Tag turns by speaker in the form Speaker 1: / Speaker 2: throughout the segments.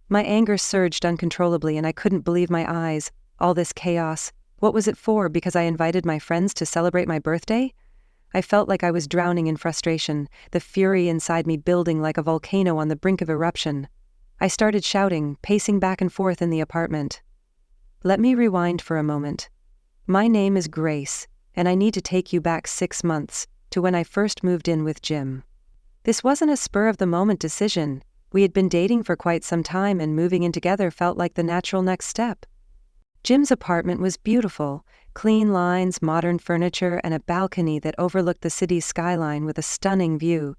Speaker 1: My anger surged uncontrollably and I couldn't believe my eyes. All this chaos. What was it for? Because I invited my friends to celebrate my birthday? I felt like I was drowning in frustration, the fury inside me building like a volcano on the brink of eruption. I started shouting, pacing back and forth in the apartment. Let me rewind for a moment. My name is Grace, and I need to take you back 6 months, to when I first moved in with Jim. This wasn't a spur-of-the-moment decision. We had been dating for quite some time and moving in together felt like the natural next step. Jim's apartment was beautiful, clean lines, modern furniture, and a balcony that overlooked the city's skyline with a stunning view.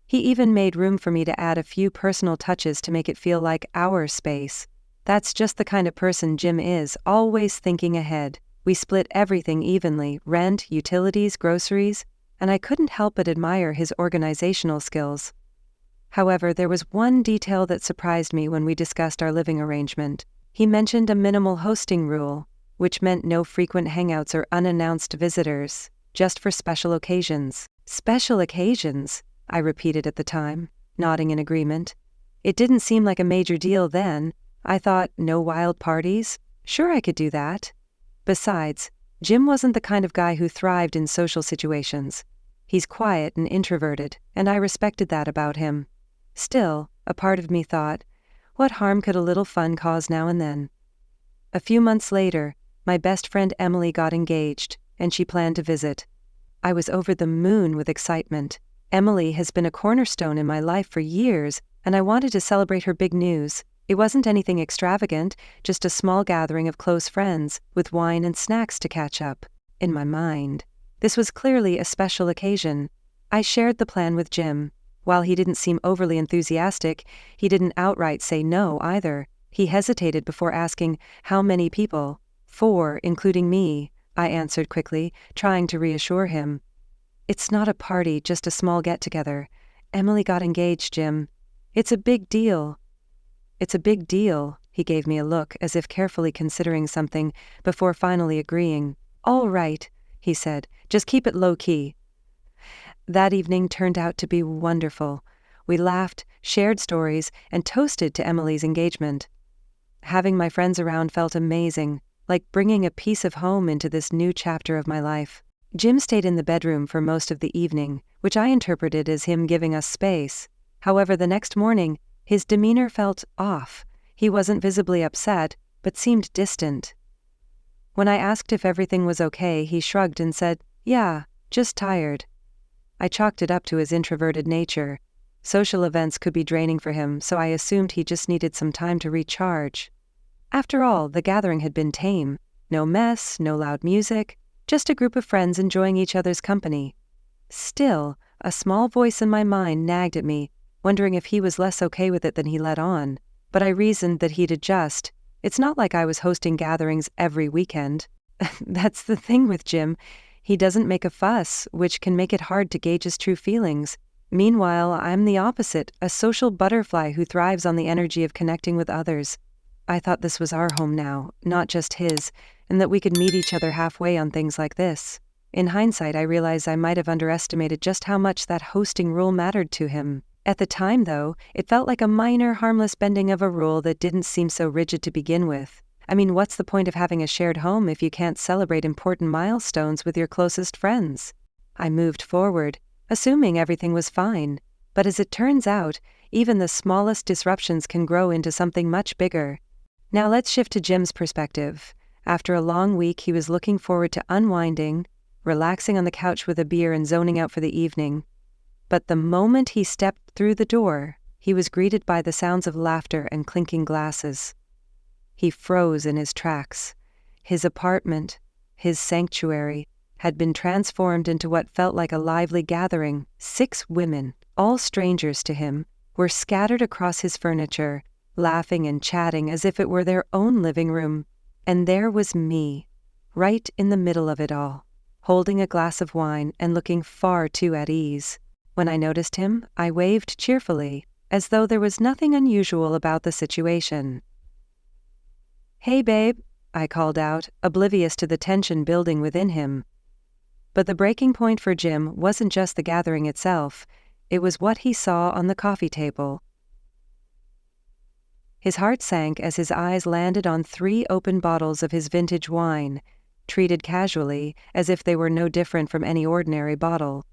Speaker 1: He even made room for me to add a few personal touches to make it feel like our space. That's just the kind of person Jim is, always thinking ahead. We split everything evenly, rent, utilities, groceries, and I couldn't help but admire his organizational skills. However, there was one detail that surprised me when we discussed our living arrangement. He mentioned a minimal hosting rule, which meant no frequent hangouts or unannounced visitors, just for special occasions. Special occasions, I repeated at the time, nodding in agreement. It didn't seem like a major deal then. I thought, no wild parties? Sure, I could do that. Besides, Jim wasn't the kind of guy who thrived in social situations. He's quiet and introverted, and I respected that about him. Still, a part of me thought, what harm could a little fun cause now and then? A few months later, my best friend Emily got engaged, and she planned to visit. I was over the moon with excitement. Emily has been a cornerstone in my life for years, and I wanted to celebrate her big news. It wasn't anything extravagant, just a small gathering of close friends, with wine and snacks to catch up. In my mind, this was clearly a special occasion. I shared the plan with Jim. While he didn't seem overly enthusiastic, he didn't outright say no either. He hesitated before asking, how many people? 4, including me, I answered quickly, trying to reassure him. It's not a party, just a small get-together. Emily got engaged, Jim. It's a big deal. It's a big deal, he gave me a look as if carefully considering something before finally agreeing. All right, he said, just keep it low-key. That evening turned out to be wonderful. We laughed, shared stories, and toasted to Emily's engagement. Having my friends around felt amazing, like bringing a piece of home into this new chapter of my life. Jim stayed in the bedroom for most of the evening, which I interpreted as him giving us space. However, the next morning, his demeanor felt off. He wasn't visibly upset, but seemed distant. When I asked if everything was okay, he shrugged and said, "Yeah, just tired." I chalked it up to his introverted nature. Social events could be draining for him, so I assumed he just needed some time to recharge. After all, the gathering had been tame. No mess, no loud music, just a group of friends enjoying each other's company. Still, a small voice in my mind nagged at me, wondering if he was less okay with it than he let on. But I reasoned that he'd adjust. It's not like I was hosting gatherings every weekend. That's the thing with Jim. He doesn't make a fuss, which can make it hard to gauge his true feelings. Meanwhile, I'm the opposite, a social butterfly who thrives on the energy of connecting with others. I thought this was our home now, not just his, and that we could meet each other halfway on things like this. In hindsight, I realize I might have underestimated just how much that hosting rule mattered to him. At the time, though, it felt like a minor, harmless bending of a rule that didn't seem so rigid to begin with. I mean, what's the point of having a shared home if you can't celebrate important milestones with your closest friends? I moved forward, assuming everything was fine. But as it turns out, even the smallest disruptions can grow into something much bigger. Now let's shift to Jim's perspective. After a long week, he was looking forward to unwinding, relaxing on the couch with a beer and zoning out for the evening. But the moment he stepped through the door, he was greeted by the sounds of laughter and clinking glasses. He froze in his tracks. His apartment, his sanctuary, had been transformed into what felt like a lively gathering. 6 women, all strangers to him, were scattered across his furniture, laughing and chatting as if it were their own living room. And there was me, right in the middle of it all, holding a glass of wine and looking far too at ease. When I noticed him, I waved cheerfully, as though there was nothing unusual about the situation. "Hey, babe," I called out, oblivious to the tension building within him. But the breaking point for Jim wasn't just the gathering itself, it was what he saw on the coffee table. His heart sank as his eyes landed on 3 open bottles of his vintage wine, treated casually, as if they were no different from any ordinary bottle.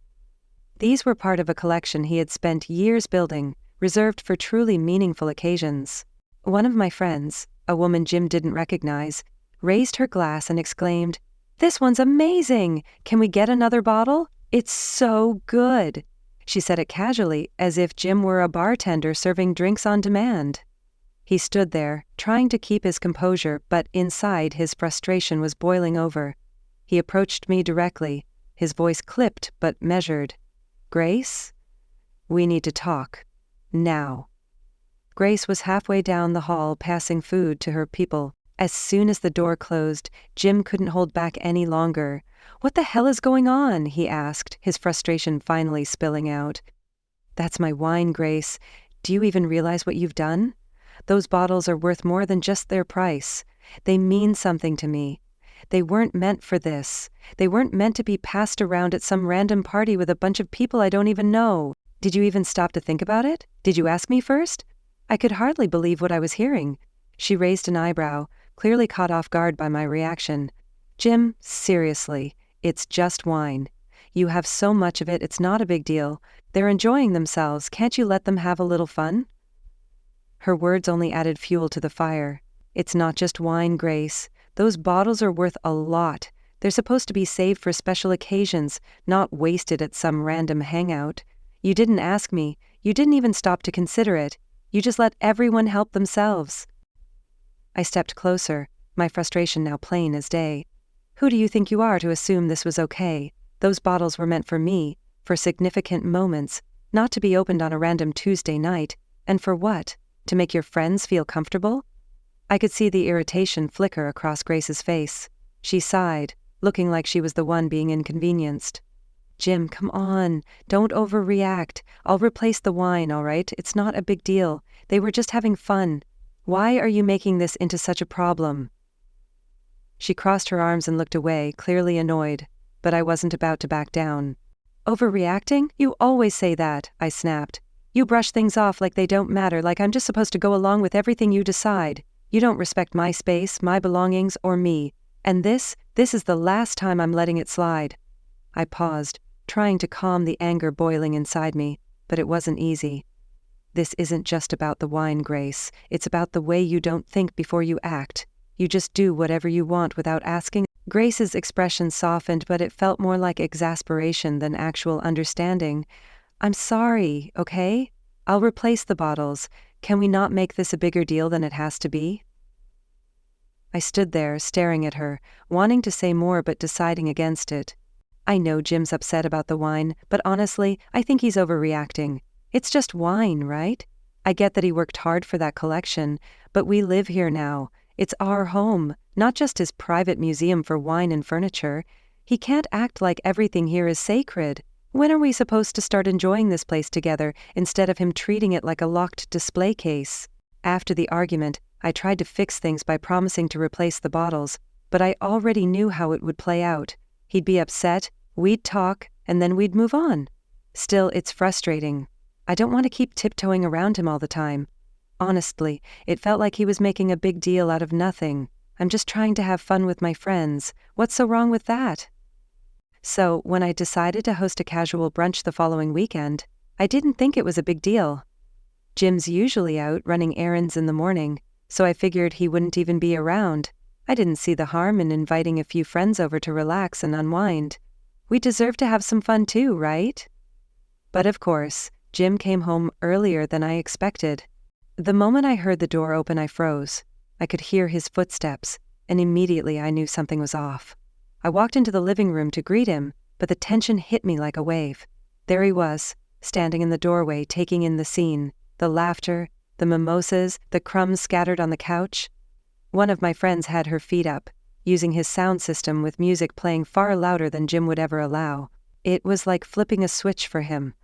Speaker 1: These were part of a collection he had spent years building, reserved for truly meaningful occasions. One of my friends, a woman Jim didn't recognize, raised her glass and exclaimed, "This one's amazing! Can we get another bottle? It's so good!" She said it casually, as if Jim were a bartender serving drinks on demand. He stood there, trying to keep his composure, but inside his frustration was boiling over. He approached me directly, his voice clipped but measured. "Grace? We need to talk. Now." Grace was halfway down the hall passing food to her people. As soon as the door closed, Jim couldn't hold back any longer. "What the hell is going on?" he asked, his frustration finally spilling out. "That's my wine, Grace. Do you even realize what you've done? Those bottles are worth more than just their price. They mean something to me. They weren't meant for this. They weren't meant to be passed around at some random party with a bunch of people I don't even know. Did you even stop to think about it? Did you ask me first?" I could hardly believe what I was hearing. She raised an eyebrow, clearly caught off guard by my reaction. "Jim, seriously, it's just wine. You have so much of it, it's not a big deal. They're enjoying themselves. Can't you let them have a little fun?" Her words only added fuel to the fire. "It's not just wine, Grace. Those bottles are worth a lot. They're supposed to be saved for special occasions, not wasted at some random hangout. You didn't ask me. You didn't even stop to consider it. You just let everyone help themselves." I stepped closer, my frustration now plain as day. "Who do you think you are to assume this was okay? Those bottles were meant for me, for significant moments, not to be opened on a random Tuesday night. And for what? To make your friends feel comfortable?" I could see the irritation flicker across Grace's face. She sighed, looking like she was the one being inconvenienced. "Jim, come on. Don't overreact. I'll replace the wine, all right? It's not a big deal. They were just having fun. Why are you making this into such a problem?" She crossed her arms and looked away, clearly annoyed, but I wasn't about to back down. "Overreacting? You always say that," I snapped. "You brush things off like they don't matter, like I'm just supposed to go along with everything you decide. You don't respect my space, my belongings, or me. And this is the last time I'm letting it slide." I paused, trying to calm the anger boiling inside me, but it wasn't easy. "This isn't just about the wine, Grace. It's about the way you don't think before you act. You just do whatever you want without asking." Grace's expression softened, but it felt more like exasperation than actual understanding. "I'm sorry, okay? I'll replace the bottles. Can we not make this a bigger deal than it has to be?" I stood there, staring at her, wanting to say more but deciding against it. "I know Jim's upset about the wine, but honestly, I think he's overreacting. It's just wine, right? I get that he worked hard for that collection, but we live here now. It's our home, not just his private museum for wine and furniture. He can't act like everything here is sacred. When are we supposed to start enjoying this place together, instead of him treating it like a locked display case?" After the argument, I tried to fix things by promising to replace the bottles, but I already knew how it would play out. He'd be upset, we'd talk, and then we'd move on. Still, it's frustrating. I don't want to keep tiptoeing around him all the time. Honestly, it felt like he was making a big deal out of nothing. I'm just trying to have fun with my friends. What's so wrong with that? So, when I decided to host a casual brunch the following weekend, I didn't think it was a big deal. Jim's usually out running errands in the morning, so I figured he wouldn't even be around. I didn't see the harm in inviting a few friends over to relax and unwind. We deserve to have some fun too, right? But of course, Jim came home earlier than I expected. The moment I heard the door open, I froze. I could hear his footsteps, and immediately I knew something was off. I walked into the living room to greet him, but the tension hit me like a wave. There he was, standing in the doorway, taking in the scene, the laughter, the mimosas, the crumbs scattered on the couch. One of my friends had her feet up, using his sound system with music playing far louder than Jim would ever allow. It was like flipping a switch for him.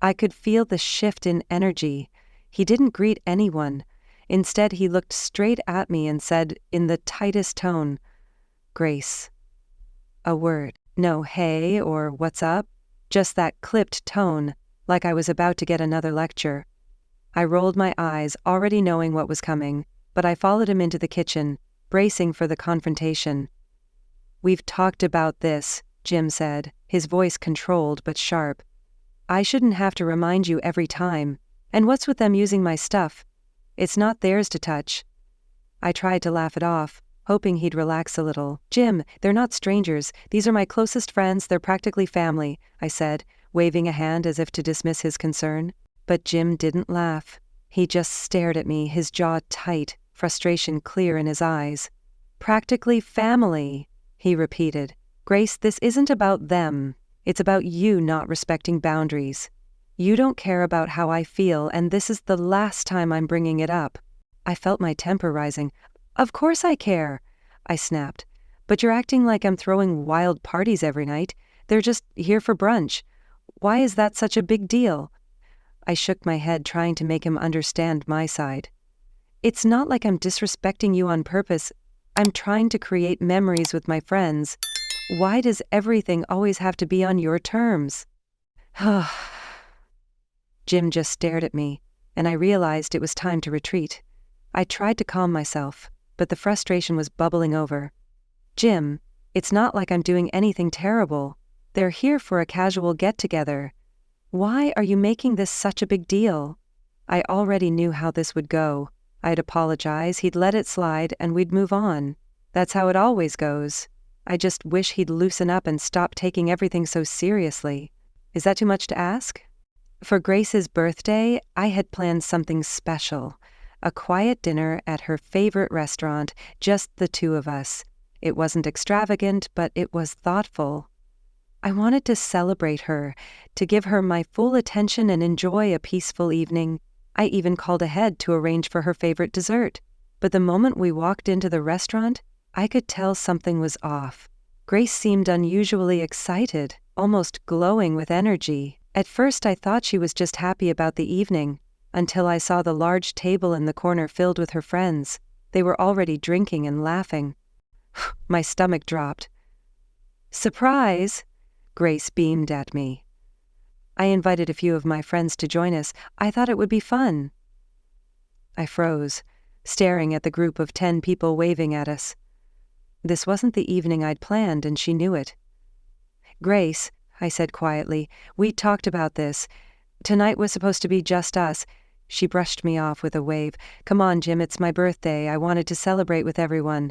Speaker 1: I could feel the shift in energy. He didn't greet anyone. Instead, he looked straight at me and said, in the tightest tone, "Grace." A word. No hey or what's up. Just that clipped tone, like I was about to get another lecture. I rolled my eyes, already knowing what was coming, but I followed him into the kitchen, bracing for the confrontation. "We've talked about this," Jim said, his voice controlled but sharp. "I shouldn't have to remind you every time. And what's with them using my stuff? It's not theirs to touch." I tried to laugh it off, hoping he'd relax a little. "Jim, they're not strangers. These are my closest friends, they're practically family," I said, waving a hand as if to dismiss his concern. But Jim didn't laugh. He just stared at me, his jaw tight, frustration clear in his eyes. "Practically family," he repeated. "Grace, this isn't about them. It's about you not respecting boundaries. You don't care about how I feel, and this is the last time I'm bringing it up." I felt my temper rising. "Of course I care," I snapped. "But you're acting like I'm throwing wild parties every night. They're just here for brunch. Why is that such a big deal?" I shook my head, trying to make him understand my side. "It's not like I'm disrespecting you on purpose. I'm trying to create memories with my friends. Why does everything always have to be on your terms?" Jim just stared at me, and I realized it was time to retreat. I tried to calm myself, but the frustration was bubbling over. "Jim, it's not like I'm doing anything terrible. They're here for a casual get-together. Why are you making this such a big deal?" I already knew how this would go. I'd apologize, he'd let it slide, and we'd move on. That's how it always goes. I just wish he'd loosen up and stop taking everything so seriously. Is that too much to ask? For Grace's birthday, I had planned something special. A quiet dinner at her favorite restaurant, just the two of us. It wasn't extravagant, but it was thoughtful. I wanted to celebrate her, to give her my full attention and enjoy a peaceful evening. I even called ahead to arrange for her favorite dessert. But the moment we walked into the restaurant, I could tell something was off. Grace seemed unusually excited, almost glowing with energy. At first I thought she was just happy about the evening, until I saw the large table in the corner filled with her friends. They were already drinking and laughing. My stomach dropped. "Surprise!" Grace beamed at me. "I invited a few of my friends to join us. I thought it would be fun." I froze, staring at the group of 10 people waving at us. This wasn't the evening I'd planned, and she knew it. "Grace," I said quietly, "we talked about this. Tonight was supposed to be just us." She brushed me off with a wave. "Come on, Jim, it's my birthday. I wanted to celebrate with everyone."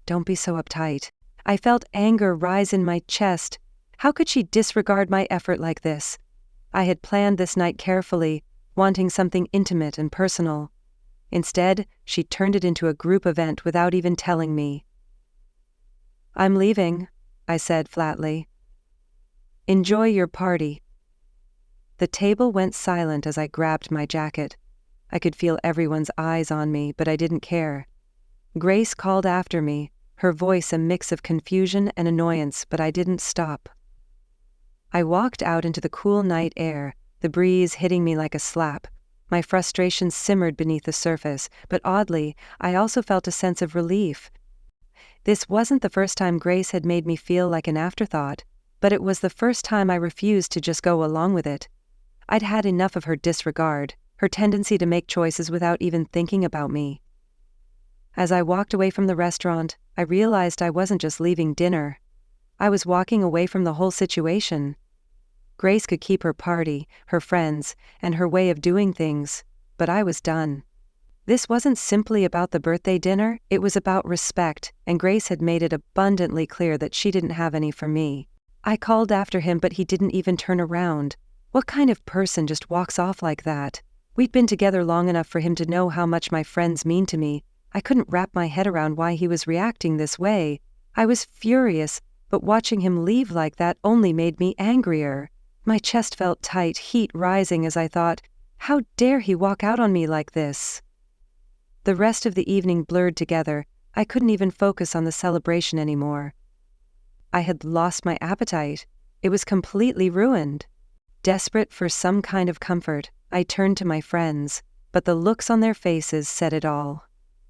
Speaker 1: "Don't be so uptight." I felt anger rise in my chest. How could she disregard my effort like this? I had planned this night carefully, wanting something intimate and personal. Instead, she turned it into a group event without even telling me. "I'm leaving," I said flatly. "Enjoy your party." The table went silent as I grabbed my jacket. I could feel everyone's eyes on me, but I didn't care. Grace called after me, her voice a mix of confusion and annoyance, but I didn't stop. I walked out into the cool night air, the breeze hitting me like a slap. My frustration simmered beneath the surface, but oddly, I also felt a sense of relief. This wasn't the first time Grace had made me feel like an afterthought, but it was the first time I refused to just go along with it. I'd had enough of her disregard, her tendency to make choices without even thinking about me. As I walked away from the restaurant, I realized I wasn't just leaving dinner. I was walking away from the whole situation. Grace could keep her party, her friends, and her way of doing things, but I was done. This wasn't simply about the birthday dinner, it was about respect, and Grace had made it abundantly clear that she didn't have any for me. I called after him, but he didn't even turn around. What kind of person just walks off like that? We'd been together long enough for him to know how much my friends mean to me. I couldn't wrap my head around why he was reacting this way. I was furious, but watching him leave like that only made me angrier. My chest felt tight, heat rising as I thought, how dare he walk out on me like this? The rest of the evening blurred together. I couldn't even focus on the celebration anymore. I had lost my appetite. It was completely ruined. Desperate for some kind of comfort, I turned to my friends, but the looks on their faces said it all.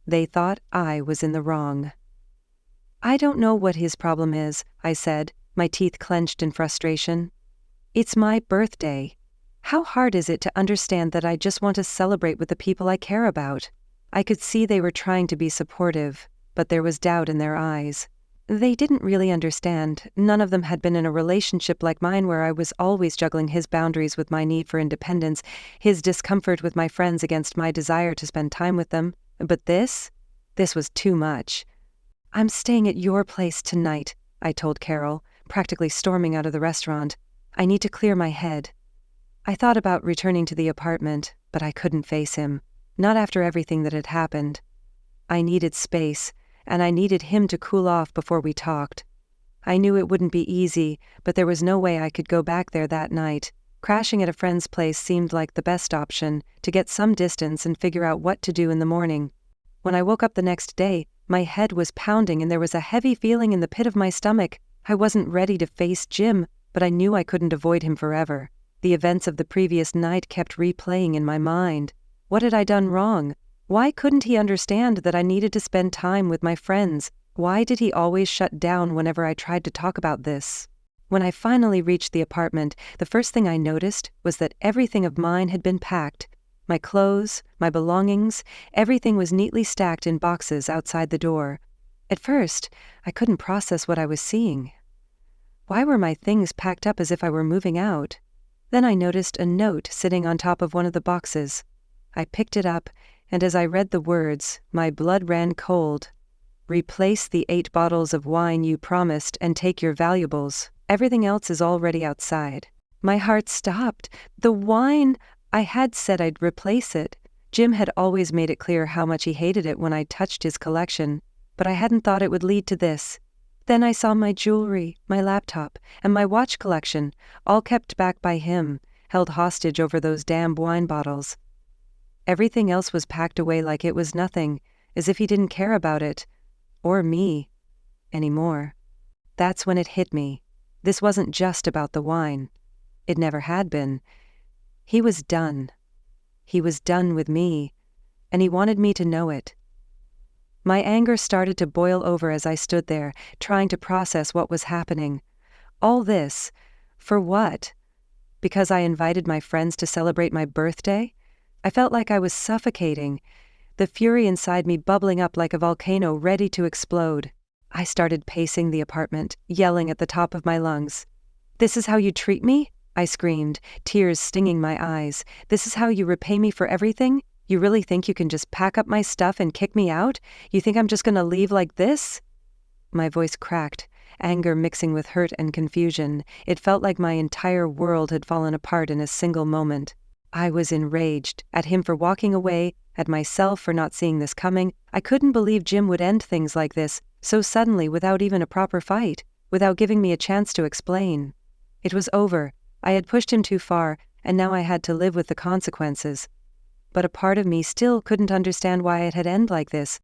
Speaker 1: They thought I was in the wrong. "I don't know what his problem is," I said, my teeth clenched in frustration. "It's my birthday. How hard is it to understand that I just want to celebrate with the people I care about? I could see they were trying to be supportive, but there was doubt in their eyes. They didn't really understand. None of them had been in a relationship like mine where I was always juggling his boundaries with my need for independence, his discomfort with my friends against my desire to spend time with them. But this was too much. "I'm staying at your place tonight," I told Carol, practically storming out of the restaurant. "I need to clear my head." I thought about returning to the apartment, but I couldn't face him. Not after everything that had happened. I needed space, and I needed him to cool off before we talked. I knew it wouldn't be easy, but there was no way I could go back there that night. Crashing at a friend's place seemed like the best option, to get some distance and figure out what to do in the morning. When I woke up the next day, my head was pounding and there was a heavy feeling in the pit of my stomach. I wasn't ready to face Jim, but I knew I couldn't avoid him forever. The events of the previous night kept replaying in my mind. What had I done wrong? Why couldn't he understand that I needed to spend time with my friends? Why did he always shut down whenever I tried to talk about this? When I finally reached the apartment, the first thing I noticed was that everything of mine had been packed. My clothes, my belongings, everything was neatly stacked in boxes outside the door. At first, I couldn't process what I was seeing. Why were my things packed up as if I were moving out? Then I noticed a note sitting on top of one of the boxes. I picked it up, and as I read the words, my blood ran cold. "Replace the 8 bottles of wine you promised and take your valuables. Everything else is already outside." My heart stopped. The wine! I had said I'd replace it. Jim had always made it clear how much he hated it when I touched his collection, but I hadn't thought it would lead to this. Then I saw my jewelry, my laptop, and my watch collection, all kept back by him, held hostage over those damn wine bottles. Everything else was packed away like it was nothing, as if he didn't care about it, or me, anymore. That's when it hit me. This wasn't just about the wine. It never had been. He was done. He was done with me, and he wanted me to know it. My anger started to boil over as I stood there, trying to process what was happening. All this, for what? Because I invited my friends to celebrate my birthday? I felt like I was suffocating, the fury inside me bubbling up like a volcano ready to explode. I started pacing the apartment, yelling at the top of my lungs. "This is how you treat me?" I screamed, tears stinging my eyes. "This is how you repay me for everything? You really think you can just pack up my stuff and kick me out? You think I'm just gonna leave like this?" My voice cracked, anger mixing with hurt and confusion. It felt like my entire world had fallen apart in a single moment. I was enraged, at him for walking away, at myself for not seeing this coming. I couldn't believe Jim would end things like this, so suddenly without even a proper fight, without giving me a chance to explain. It was over. I had pushed him too far, and now I had to live with the consequences. But a part of me still couldn't understand why it had ended like this.